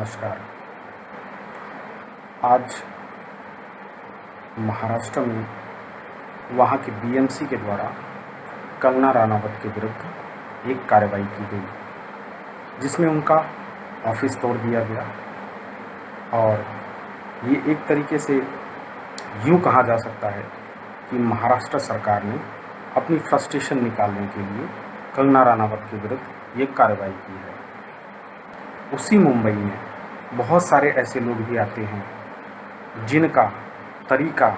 नमस्कार। आज महाराष्ट्र में वहाँ के बीएमसी के द्वारा कंगना रनावत के विरुद्ध एक कार्रवाई की गई, जिसमें उनका ऑफिस तोड़ दिया गया। और ये एक तरीके से यूँ कहा जा सकता है कि महाराष्ट्र सरकार ने अपनी फ्रस्ट्रेशन निकालने के लिए कंगना रनावत के विरुद्ध एक कार्रवाई की है। उसी मुंबई में बहुत सारे ऐसे लोग भी आते हैं जिनका तरीका,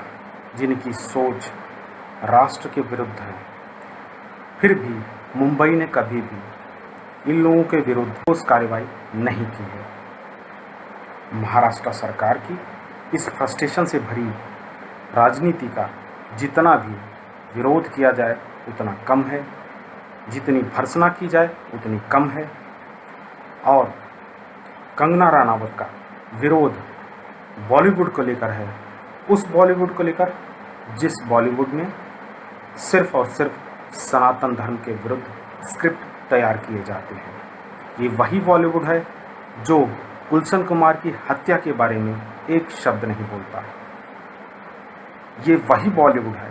जिनकी सोच राष्ट्र के विरुद्ध है, फिर भी मुंबई ने कभी भी इन लोगों के विरुद्ध ठोस कार्रवाई नहीं की है। महाराष्ट्र सरकार की इस फ्रस्ट्रेशन से भरी राजनीति का जितना भी विरोध किया जाए उतना कम है, जितनी भर्त्सना की जाए उतनी कम है। और कंगना रनावत का विरोध बॉलीवुड को लेकर है, उस बॉलीवुड को लेकर जिस बॉलीवुड में सिर्फ और सिर्फ सनातन धर्म के विरुद्ध स्क्रिप्ट तैयार किए जाते हैं। ये वही बॉलीवुड है जो गुलशन कुमार की हत्या के बारे में एक शब्द नहीं बोलता। ये वही बॉलीवुड है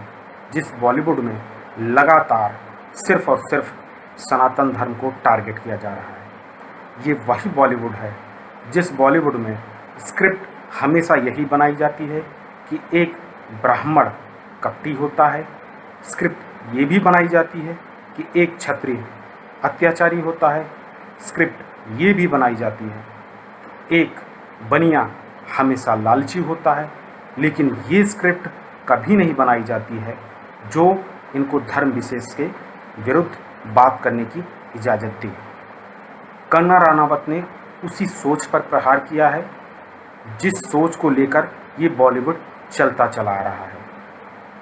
जिस बॉलीवुड में लगातार सिर्फ और सिर्फ सनातन धर्म को टारगेट किया जा रहा है। ये वही बॉलीवुड है जिस बॉलीवुड में स्क्रिप्ट हमेशा यही बनाई जाती है कि एक ब्राह्मण कपटी होता है। स्क्रिप्ट ये भी बनाई जाती है कि एक क्षत्रिय अत्याचारी होता है। स्क्रिप्ट ये भी बनाई जाती है एक बनिया हमेशा लालची होता है। लेकिन ये स्क्रिप्ट कभी नहीं बनाई जाती है जो इनको धर्म विशेष के विरुद्ध बात करने की इजाज़त दी। कंगना रनावत ने उसी सोच पर प्रहार किया है जिस सोच को लेकर ये बॉलीवुड चलता चला आ रहा है।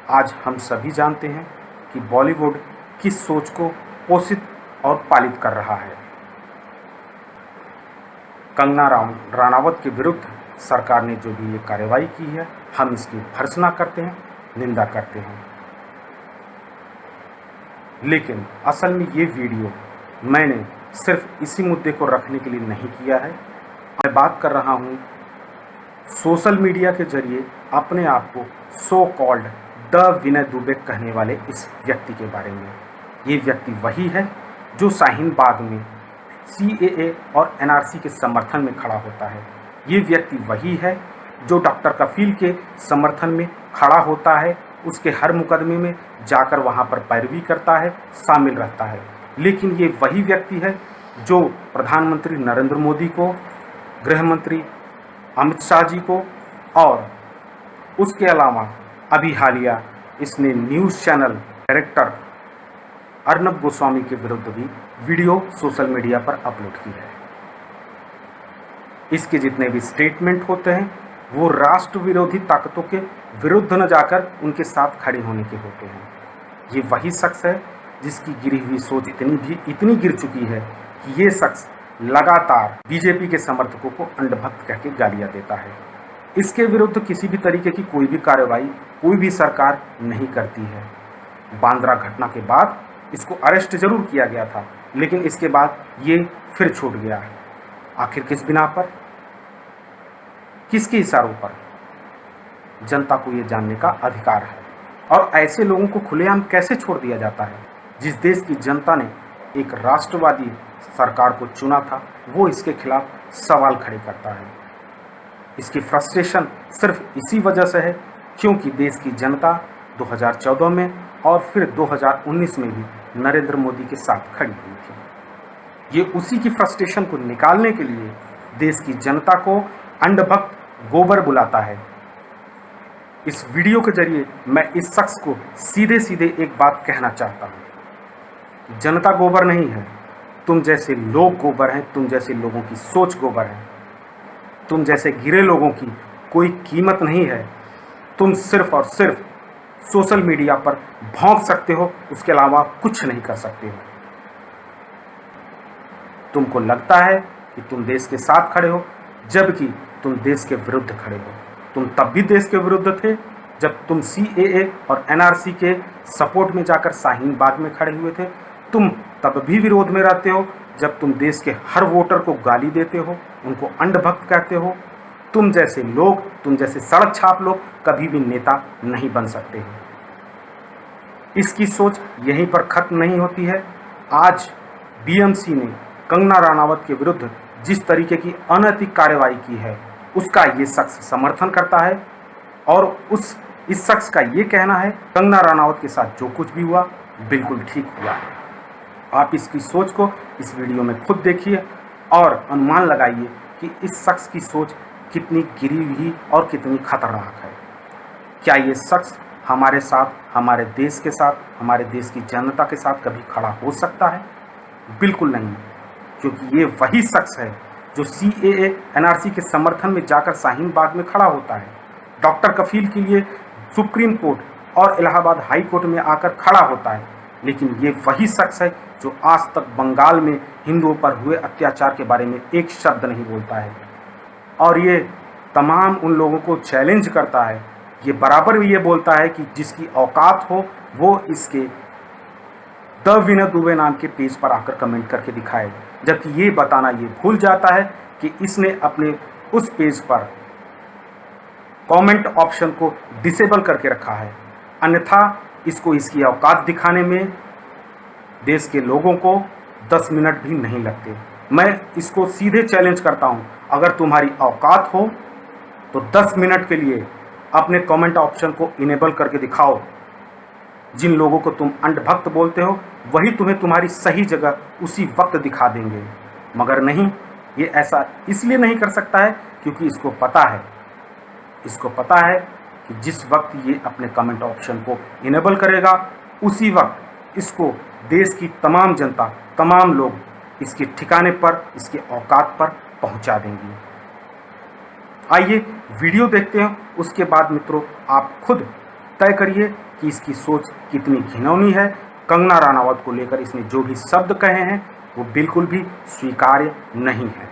आज हम सभी जानते हैं कि बॉलीवुड किस सोच को पोषित और पालित कर रहा है। कंगना रनावत के विरुद्ध सरकार ने जो भी ये कार्रवाई की है, हम इसकी भर्त्सना करते हैं, निंदा करते हैं। लेकिन असल में ये वीडियो मैंने सिर्फ इसी मुद्दे को रखने के लिए नहीं किया है। मैं बात कर रहा हूँ सोशल मीडिया के जरिए अपने आप को सो कॉल्ड द विनय दुबे कहने वाले इस व्यक्ति के बारे में। ये व्यक्ति वही है जो शाहीन बाग में CAA और NRC के समर्थन में खड़ा होता है। ये व्यक्ति वही है जो डॉक्टर कफील के समर्थन में खड़ा होता है, उसके हर मुकदमे में जाकर वहाँ पर पैरवी करता है, शामिल रहता है। लेकिन ये वही व्यक्ति है जो प्रधानमंत्री नरेंद्र मोदी को, गृह मंत्री अमित शाह जी को और उसके अलावा अभी हालिया इसने news channel director Arnab Goswami के विरुद्ध भी वीडियो सोशल मीडिया पर अपलोड की है। इसके जितने भी स्टेटमेंट होते हैं वो राष्ट्र विरोधी ताकतों के विरुद्ध न जाकर उनके साथ खड़े होने के होते हैं। ये वही शख्स है जिसकी गिरी हुई सोच इतनी गिर चुकी है कि ये शख्स लगातार बीजेपी के समर्थकों को अंधभक्त कह के गालियाँ देता है। इसके विरुद्ध किसी भी तरीके की कोई भी कार्रवाई कोई भी सरकार नहीं करती है। बांद्रा घटना के बाद इसको अरेस्ट जरूर किया गया था, लेकिन इसके बाद ये फिर छूट गया है। आखिर किस बिना पर, किसके इशारों पर? जनता को ये जानने का अधिकार है। और ऐसे लोगों को खुलेआम कैसे छोड़ दिया जाता है? जिस देश की जनता ने एक राष्ट्रवादी सरकार को चुना था, वो इसके खिलाफ सवाल खड़े करता है। इसकी फ्रस्ट्रेशन सिर्फ इसी वजह से है क्योंकि देश की जनता 2014 में और फिर 2019 में भी नरेंद्र मोदी के साथ खड़ी हुई थी। ये उसी की फ्रस्ट्रेशन को निकालने के लिए देश की जनता को अंधभक्त गोबर बुलाता है। इस वीडियो के जरिए मैं इस शख्स को सीधे सीधे एक बात कहना चाहता हूँ, जनता गोबर नहीं है, तुम जैसे लोग गोबर हैं, तुम जैसे लोगों की सोच गोबर है, तुम जैसे गिरे लोगों की कोई कीमत नहीं है। तुम सिर्फ और सिर्फ सोशल मीडिया पर भौंक सकते हो, उसके अलावा कुछ नहीं कर सकते हो। तुमको लगता है कि तुम देश के साथ खड़े हो, जबकि तुम देश के विरुद्ध खड़े हो। तुम तब भी देश के विरुद्ध थे जब तुम CAA और NRC के सपोर्ट में जाकर शाहीन बाग में खड़े हुए थे। तुम तब भी विरोध में रहते हो जब तुम देश के हर वोटर को गाली देते हो, उनको अंधभक्त कहते हो, तुम जैसे लोग, तुम जैसे सड़क छाप लोग कभी भी नेता नहीं बन सकते हैं। इसकी सोच यहीं पर खत्म नहीं होती है। आज बीएमसी ने कंगना रनावत के विरुद्ध जिस तरीके की अनैतिक कार्रवाई की है, उसका ये शख्स समर्थन करता है और इस शख्स का ये कहना है कंगना रनावत के साथ जो कुछ भी हुआ बिल्कुल ठीक हुआ। आप इसकी सोच को इस वीडियो में खुद देखिए और अनुमान लगाइए कि इस शख्स की सोच कितनी गिरी हुई और कितनी खतरनाक है। क्या ये शख्स हमारे साथ, हमारे देश के साथ, हमारे देश की जनता के साथ कभी खड़ा हो सकता है? बिल्कुल नहीं, क्योंकि ये वही शख्स है जो CAA NRC के समर्थन में जाकर शाहीन बाग में खड़ा होता है, डॉक्टर कफील के लिए सुप्रीम कोर्ट और इलाहाबाद हाई कोर्ट में आकर खड़ा होता है। लेकिन ये वही शख्स है जो आज तक बंगाल में हिंदुओं पर हुए अत्याचार के बारे में एक शब्द नहीं बोलता है और ये तमाम उन लोगों को चैलेंज करता है। ये बराबर भी ये बोलता है कि जिसकी औकात हो वो इसके द विनय दुबे नाम के पेज पर आकर कमेंट करके दिखाए, जबकि ये बताना ये भूल जाता है कि इसने अपने उस पेज पर कमेंट ऑप्शन को डिसेबल करके रखा है। अन्यथा इसको इसकी औकात दिखाने में देश के लोगों को 10 मिनट भी नहीं लगते। मैं इसको सीधे चैलेंज करता हूं, अगर तुम्हारी औकात हो तो 10 मिनट के लिए अपने कमेंट ऑप्शन को इनेबल करके दिखाओ। जिन लोगों को तुम अंधभक्त बोलते हो वही तुम्हें तुम्हारी सही जगह उसी वक्त दिखा देंगे, मगर नहीं, ये ऐसा इसलिए नहीं कर सकता है क्योंकि इसको पता है कि जिस वक्त ये अपने कमेंट ऑप्शन को इनेबल करेगा उसी वक्त इसको देश की तमाम जनता, तमाम लोग इसके ठिकाने पर, इसके औकात पर पहुंचा देंगे। आइए वीडियो देखते हैं, उसके बाद मित्रों आप खुद तय करिए कि इसकी सोच कितनी घिनौनी है। कंगना रनावत को लेकर इसने जो भी शब्द कहे हैं वो बिल्कुल भी स्वीकार्य नहीं है।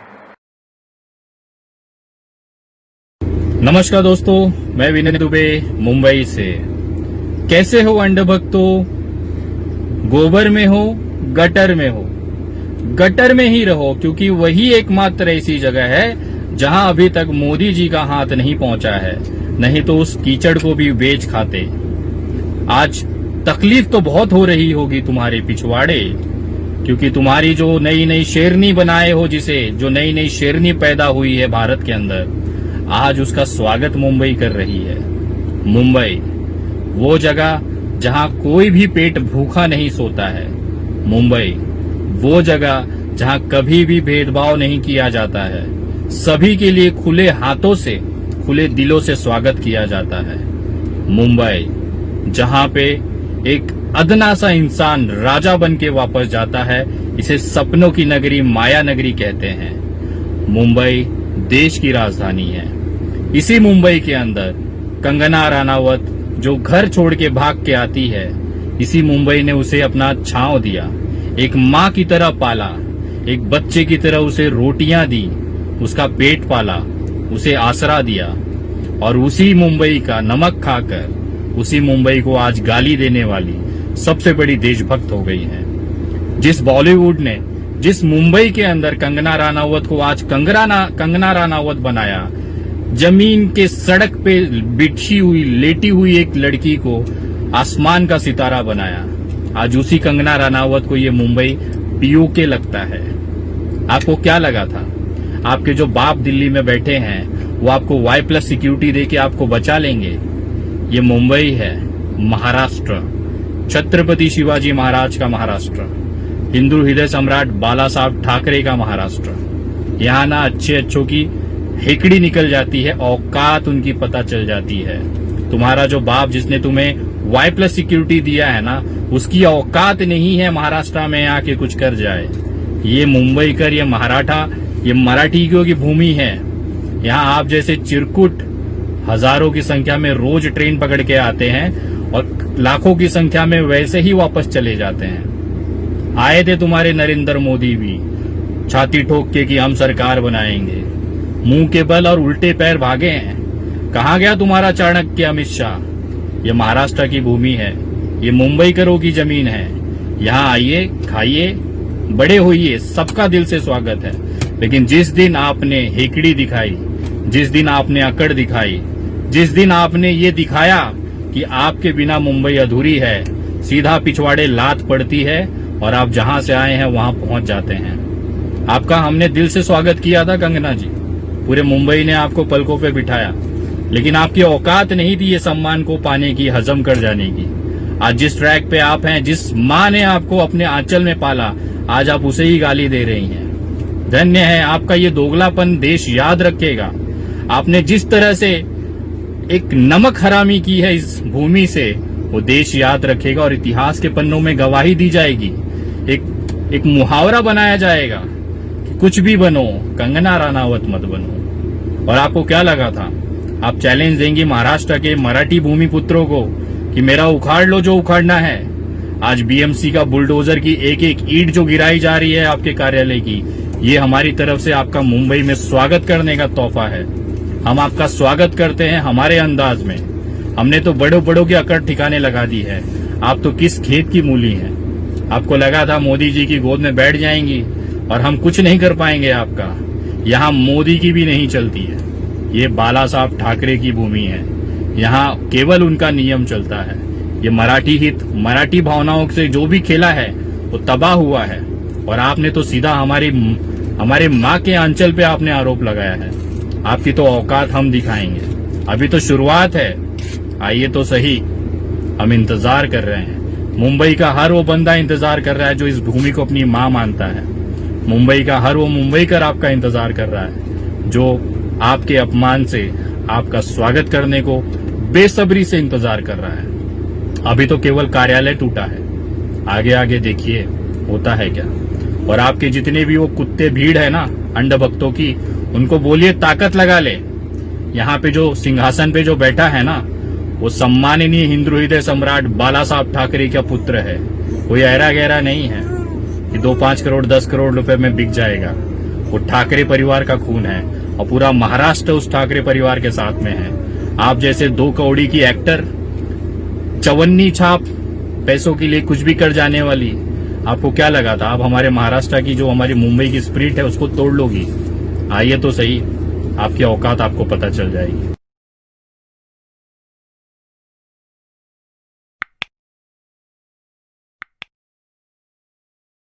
नमस्कार दोस्तों, मैं विनय दुबे मुंबई से। कैसे हो अंधभक्तों? गोबर में हो, गटर में हो, गटर में ही रहो, क्योंकि वही एकमात्र ऐसी जगह है जहां अभी तक मोदी जी का हाथ नहीं पहुंचा है, नहीं तो उस कीचड़ को भी बेच खाते। आज तकलीफ तो बहुत हो रही होगी तुम्हारे पिछवाड़े, क्योंकि तुम्हारी जो नई नई शेरनी बनाए हो, जो नई नई शेरनी पैदा हुई है भारत के अंदर, आज उसका स्वागत मुंबई कर रही है। मुंबई वो जगह जहां कोई भी पेट भूखा नहीं सोता है। मुंबई वो जगह जहां कभी भी भेदभाव नहीं किया जाता है, सभी के लिए खुले हाथों से, खुले दिलों से स्वागत किया जाता है। मुंबई जहां पे एक अदना सा इंसान राजा बन के वापस जाता है, इसे सपनों की नगरी, माया नगरी कहते हैं। मुंबई देश की राजधानी है। इसी मुंबई के अंदर कंगना रनावत जो घर छोड़ के भाग के आती है, इसी मुंबई ने उसे अपना छांव दिया, एक माँ की तरह पाला, एक बच्चे की तरह उसे रोटियां दी, उसका पेट पाला, उसे आसरा दिया, और उसी मुंबई का नमक खाकर उसी मुंबई को आज गाली देने वाली सबसे बड़ी देशभक्त हो गई है। जिस बॉलीवुड ने जिस मुंबई के अंदर कंगना रनावत को आज कंगना रनावत बनाया, जमीन के सड़क पे बिछी हुई, लेटी हुई एक लड़की को आसमान का सितारा बनाया, आज उसी कंगना रनावत को ये मुंबई POK लगता है। आपको क्या लगा था? आपके जो बाप दिल्ली में बैठे हैं वो आपको Y+ सिक्योरिटी देके आपको बचा लेंगे? ये मुंबई है, महाराष्ट्र, छत्रपति शिवाजी महाराज का महाराष्ट्र, हिंदू हृदय सम्राट बाला साहब ठाकरे का महाराष्ट्र। यहाँ ना अच्छों की हेकड़ी निकल जाती है, औकात उनकी पता चल जाती है। तुम्हारा जो बाप जिसने तुम्हें Y+ सिक्योरिटी दिया है ना, उसकी औकात नहीं है महाराष्ट्र में आके कुछ कर जाए। ये मुंबई कर, ये महाराठा, ये मराठियों की भूमि है। यहाँ आप जैसे चिरकुट हजारों की संख्या में रोज ट्रेन पकड़ के आते हैं और लाखों की संख्या में वैसे ही वापस चले जाते हैं। आए थे तुम्हारे नरेंद्र मोदी भी छाती ठोक के कि हम सरकार बनाएंगे, मुंह के बल और उल्टे पैर भागे हैं। कहाँ गया तुम्हारा चाणक्य अमित शाह? ये महाराष्ट्र की भूमि है, ये मुंबईकरों की जमीन है। यहाँ आइए, खाइए, बड़े होइए, सबका दिल से स्वागत है। लेकिन जिस दिन आपने हेकड़ी दिखाई, जिस दिन आपने अकड़ दिखाई, जिस दिन आपने ये दिखाया कि आपके बिना मुंबई अधूरी है, सीधा पिछवाड़े लात पड़ती है और आप जहां से आए हैं वहां पहुंच जाते हैं। आपका हमने दिल से स्वागत किया था कंगना जी, पूरे मुंबई ने आपको पलकों पे बिठाया, लेकिन आपकी औकात नहीं थी ये सम्मान को पाने की, हजम कर जाने की। आज जिस ट्रैक पे आप हैं, जिस माँ ने आपको अपने आंचल में पाला, आज आप उसे ही गाली दे रही हैं। धन्य है आपका ये दोगलापन, देश याद रखेगा। आपने जिस तरह से एक नमक हरामी की है इस भूमि से, वो देश याद रखेगा और इतिहास के पन्नों में गवाही दी जाएगी। एक मुहावरा बनाया जाएगा कि कुछ भी बनो, कंगना रानावत मत बनो। और आपको क्या लगा था, आप चैलेंज देंगी महाराष्ट्र के मराठी भूमि पुत्रों को कि मेरा उखाड़ लो जो उखाड़ना है। आज बीएमसी का बुलडोजर की एक एक ईंट जो गिराई जा रही है आपके कार्यालय की, ये हमारी तरफ से आपका मुंबई में स्वागत करने का तोहफा है। हम आपका स्वागत करते हैं हमारे अंदाज में। हमने तो बड़ों बड़ों की अकड़ ठिकाने लगा दी है, आप तो किस खेत की मूली हैं। आपको लगा था मोदी जी की गोद में बैठ जाएंगी और हम कुछ नहीं कर पाएंगे आपका। यहाँ मोदी की भी नहीं चलती है, ये बाला साहब ठाकरे की भूमि है। यहाँ केवल उनका नियम चलता है। ये मराठी हित, मराठी भावनाओं से जो भी खेला है वो तबाह हुआ है। और आपने तो सीधा हमारे माँ के आंचल पे आपने आरोप लगाया है। आपकी तो औकात हम दिखाएंगे, अभी तो शुरुआत है। आइए तो सही, हम इंतजार कर रहे हैं। मुंबई का हर वो बंदा इंतजार कर रहा है जो इस भूमि को अपनी माँ मानता है। मुंबई का हर वो मुंबईकर आपका इंतजार कर रहा है जो आपके अपमान से आपका स्वागत करने को बेसब्री से इंतजार कर रहा है। अभी तो केवल कार्यालय टूटा है, आगे आगे देखिए होता है क्या। और आपके जितने भी वो कुत्ते भीड़ है ना अंधभक्तों की, उनको बोलिए ताकत लगा ले। यहाँ पे जो सिंहासन पे जो बैठा है ना, वो सम्माननीय हिंदू हृदय सम्राट बाला साहब ठाकरे का पुत्र है। कोई ऐरा गहरा नहीं है कि 2-5 करोड़ 10 करोड़ रुपए में बिक जाएगा। वो ठाकरे परिवार का खून है और पूरा महाराष्ट्र उस ठाकरे परिवार के साथ में है। आप जैसे 2 कौड़ी की एक्टर, चवन्नी छाप पैसों के लिए कुछ भी कर जाने वाली, आपको क्या लगा था आप हमारे महाराष्ट्र की जो हमारी मुंबई की स्पिरिट है उसको तोड़ लोगी? आइए तो सही, आपकी औकात आपको पता चल जाएगी।